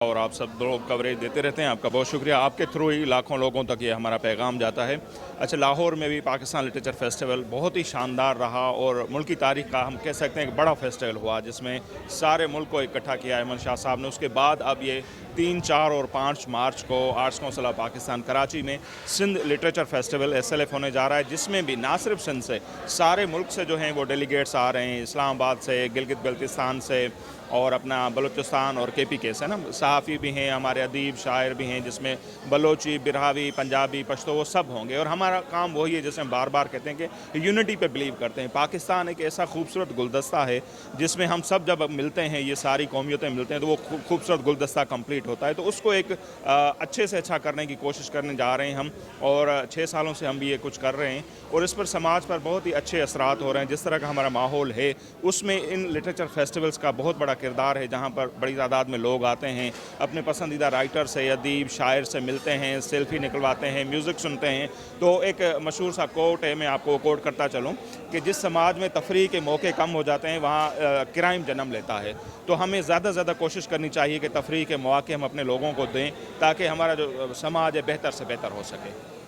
और आप सब लोग कवरेज देते रहते हैं, आपका बहुत शुक्रिया। आपके थ्रू ही लाखों लोगों तक ये हमारा पैगाम जाता है। अच्छा, लाहौर में भी पाकिस्तान लिटरेचर फेस्टिवल बहुत ही शानदार रहा और मुल्क की तारीख का हम कह सकते हैं कि बड़ा फेस्टिवल हुआ, जिसमें सारे मुल्क को इकट्ठा किया अहमद शाह साहब ने। उसके बाद अब ये 3, 4 और 5 मार्च को arts council of Pakistan Karachi में सिंध लिटरेचर फेस्टिवल SLF होने जा रहा है, जिसमें भी ना सिर्फ सिंध से, सारे मुल्क से जो हैं वो डेलीगेट्स आ रहे हैं। इस्लामाबाद से, गिलगित बल्तिस्तान से और अपना बलूचिस्तान और KPK से ना, सहाफ़ी भी हैं, हमारे अदीब शायर भी हैं, जिसमें बलोची, बिरहावी, पंजाबी, पश्तो वो सब होंगे। और हमारा काम वही है जैसे हम बार बार कहते हैं कि यूनिटी पे बिलीव करते हैं। पाकिस्तान एक ऐसा खूबसूरत गुलदस्ता है जिसमें हम सब जब मिलते हैं, ये सारी कौमियतें मिलते हैं, तो वो खूबसूरत गुलदस्ता कंप्लीट होता है। तो उसको एक अच्छे से अच्छा करने की कोशिश करने जा रहे हैं हम, और 6 सालों से हम भी ये कुछ कर रहे हैं और इस पर समाज पर बहुत ही अच्छे असरात हो रहे हैं। जिस तरह का हमारा माहौल है उसमें इन लिटरेचर फेस्टिवल्स का बहुत बड़ा किरदार है, जहाँ पर बड़ी तादाद में लोग आते हैं, अपने पसंदीदा राइटर से, अदीब, शायर से मिलते हैं, सेल्फी निकलवाते हैं, म्यूज़िक सुनते हैं। तो एक मशहूर सा कोट है, मैं आपको कोट करता चलूँ कि जिस समाज में तफरीह के मौके कम हो जाते हैं वहाँ क्राइम जन्म लेता है। तो हमें ज़्यादा से ज़्यादा कोशिश करनी चाहिए कि तफरीह के मौके हम अपने लोगों को दें, ताकि हमारा जो समाज है बेहतर से बेहतर हो सके।